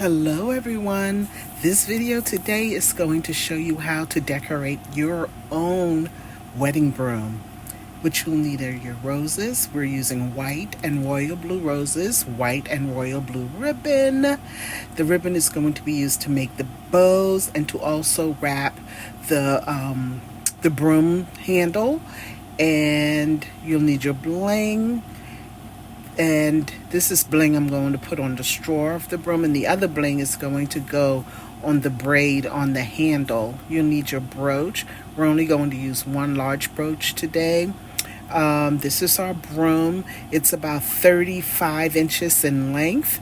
Hello everyone. This video today is going to show you how to decorate your own wedding broom, which you'll need are your roses. We're using white and royal blue roses, white and royal blue ribbon. The ribbon is going to be used to make the bows and to also wrap the broom handle. And you'll need your bling. And this is bling I'm going to put on the straw of the broom, and the other bling is going to go on the braid on the handle. You'll need your brooch. We're only going to use one large brooch today. This is our broom. It's about 35 inches in length.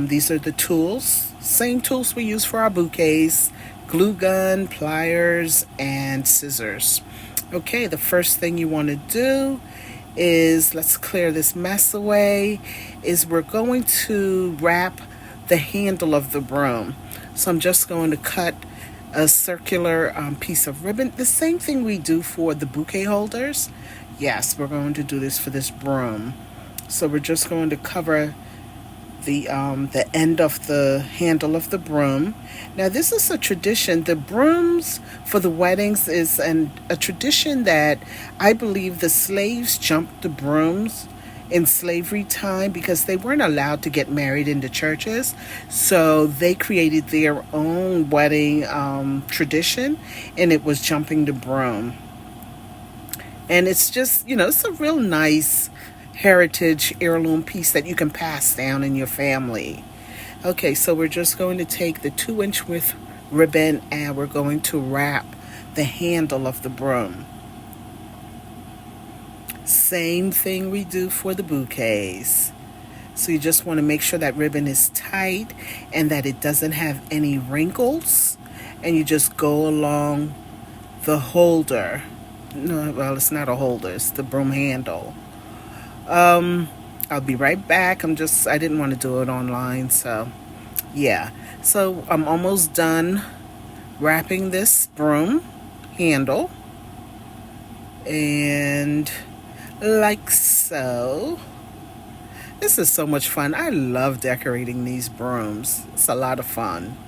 These are the tools. Same tools we use for our bouquets: glue gun, pliers, and scissors. Okay, the first thing you want to do is, let's clear this mess away, is we're going to wrap the handle of the broom. So I'm just going to cut a circular piece of ribbon, the same thing we do for the bouquet holders. Yes, we're going to do this for this broom. So we're just going to cover the end of the handle of the broom. Now this is a tradition. The brooms for the weddings is a tradition that I believe the slaves jumped the brooms in slavery time because they weren't allowed to get married in the churches. So they created their own wedding tradition, and it was jumping the broom. And it's just, it's a real nice heritage heirloom piece that you can pass down in your family. Okay, so we're just going to take the 2-inch width ribbon and we're going to wrap the handle of the broom. Same thing we do for the bouquets. So you just want to make sure that ribbon is tight and that it doesn't have any wrinkles, and you just go along the holder. No, well, it's not a holder, it's the broom handle. I'll be right back. I didn't want to do it online, so yeah. So I'm almost done wrapping this broom handle, and like so. This is so much fun. I love decorating these brooms. It's a lot of fun.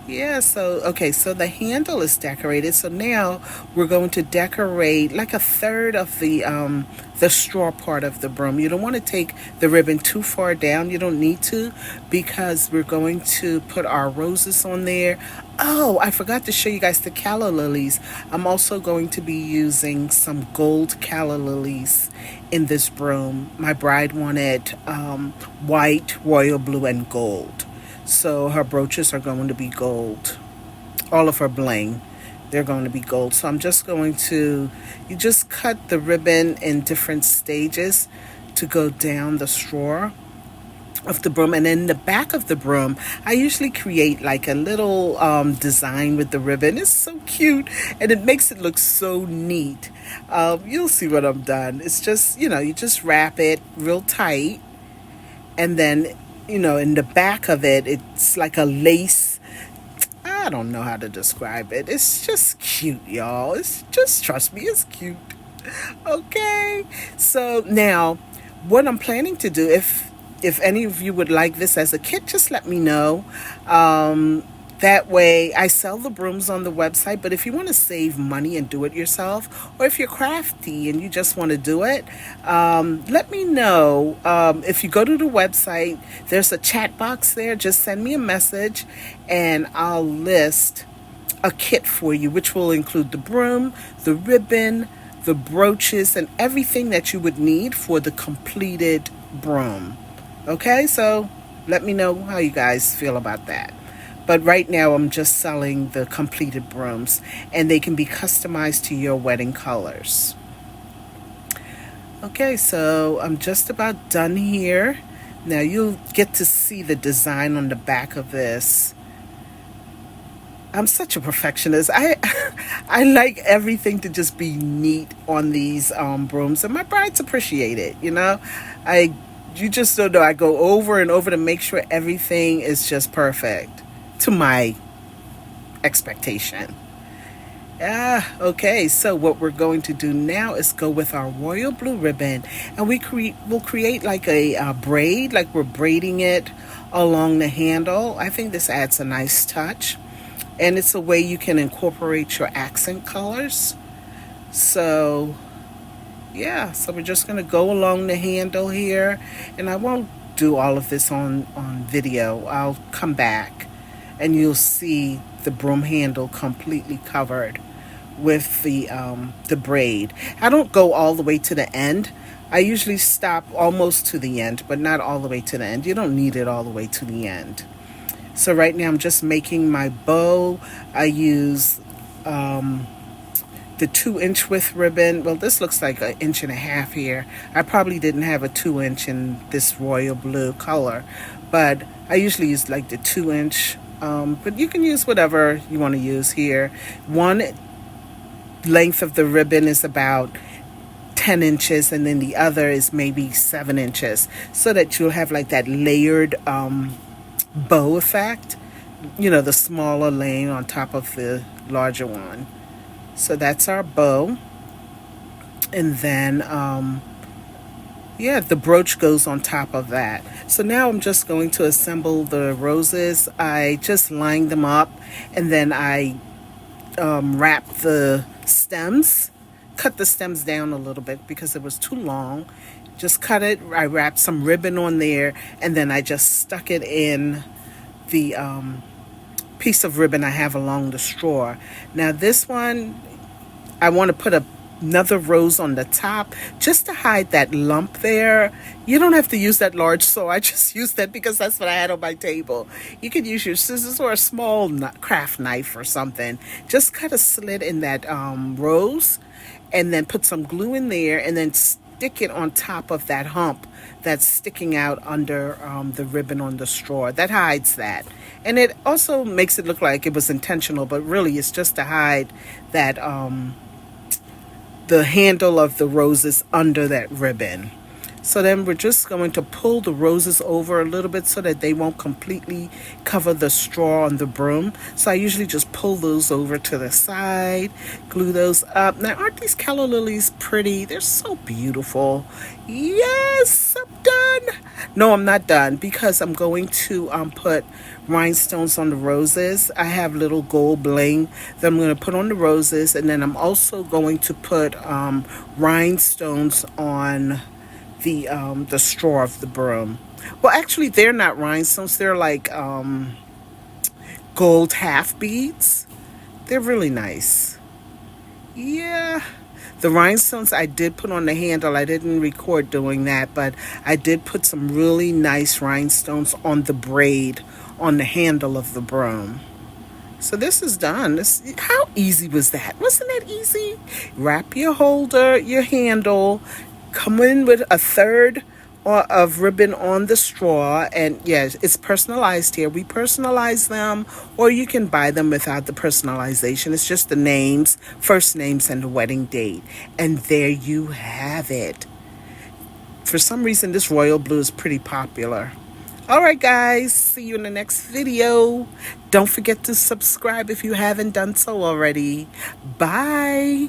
Yeah, so the handle is decorated. So now we're going to decorate like a third of the straw part of the broom. You don't want to take the ribbon too far down. You don't need to, because we're going to put our roses on there. Oh, I forgot to show you guys the calla lilies. I'm also going to be using some gold calla lilies in this broom. My bride wanted white, royal blue, and gold. So her brooches are going to be gold. All of her bling, they're going to be gold. So I'm just going to, you just cut the ribbon in different stages to go down the straw of the broom. And in the back of the broom, I usually create like a little design with the ribbon. It's so cute, and it makes it look so neat. You'll see what I've done. It's just, you just wrap it real tight, and then in the back of it, it's like a lace. I don't know how to describe it. It's just cute, y'all. It's just, trust me, it's cute. Okay. So now, what I'm planning to do, if any of you would like this as a kit, just let me know. That way, I sell the brooms on the website, but if you want to save money and do it yourself, or if you're crafty and you just want to do it, let me know. If you go to the website, there's a chat box there. Just send me a message and I'll list a kit for you, which will include the broom, the ribbon, the brooches, and everything that you would need for the completed broom. Okay, so let me know how you guys feel about that. But right now, I'm just selling the completed brooms, and they can be customized to your wedding colors. Okay, so I'm just about done here. Now you'll get to see the design on the back of this. I'm such a perfectionist. I like everything to just be neat on these brooms, and my brides appreciate it. You just don't know. I go over and over to make sure everything is just perfect to my expectation. Okay, so what we're going to do now is go with our royal blue ribbon, and we'll create like a braid, like we're braiding it along the handle. I think this adds a nice touch. And it's a way you can incorporate your accent colors. So yeah, so we're just going to go along the handle here. And I won't do all of this on video. I'll come back and you'll see the broom handle completely covered with the braid. I don't go all the way to the end. I usually stop almost to the end, but not all the way to the end. You don't need it all the way to the end. So right now I'm just making my bow. I use the 2-inch width ribbon. Well, this looks like 1.5 inches here. I probably didn't have a 2-inch in this royal blue color, but I usually use like the 2-inch. But you can use whatever you want to use here. One length of the ribbon is about 10 inches, and then the other is maybe 7 inches, so that you'll have like that layered bow effect. You know, the smaller laying on top of the larger one. So that's our bow. And then, yeah, the brooch goes on top of that. So now I'm just going to assemble the roses. I just line them up, and then I wrap the stems, cut the stems down a little bit because it was too long. Just cut it. I wrapped some ribbon on there, and then I just stuck it in the piece of ribbon I have along the straw. Now this one, I want to put another rose on the top just to hide that lump there. You don't have to use that large saw. I just used that because that's what I had on my table. You could use your scissors or a small craft knife or something. Just cut a slit in that rose, and then put some glue in there, and then stick it on top of that hump that's sticking out under the ribbon on the straw. That hides that. And it also makes it look like it was intentional, but really it's just to hide that the handle of the roses under that ribbon. So then we're just going to pull the roses over a little bit so that they won't completely cover the straw on the broom. So I usually just pull those over to the side, glue those up. Now, aren't these calla lilies pretty? They're so beautiful. Yes, I'm done. No, I'm not done, because I'm going to put rhinestones on the roses. I have little gold bling that I'm going to put on the roses, and then I'm also going to put rhinestones on the straw of the broom. Well, actually, they're not rhinestones. They're like gold half beads. They're really nice. Yeah. The rhinestones I did put on the handle. I didn't record doing that, but I did put some really nice rhinestones on the braid on the handle of the broom. So this is done. How easy was that? Wasn't that easy? Wrap your holder, your handle, come in with a third of ribbon on the straw, and yes, it's personalized here. We personalize them, or you can buy them without the personalization. It's just the names, first names, and the wedding date, and there you have it. For some reason, this royal blue is pretty popular. All right, guys, see you in the next video. Don't forget to subscribe if you haven't done so already. Bye.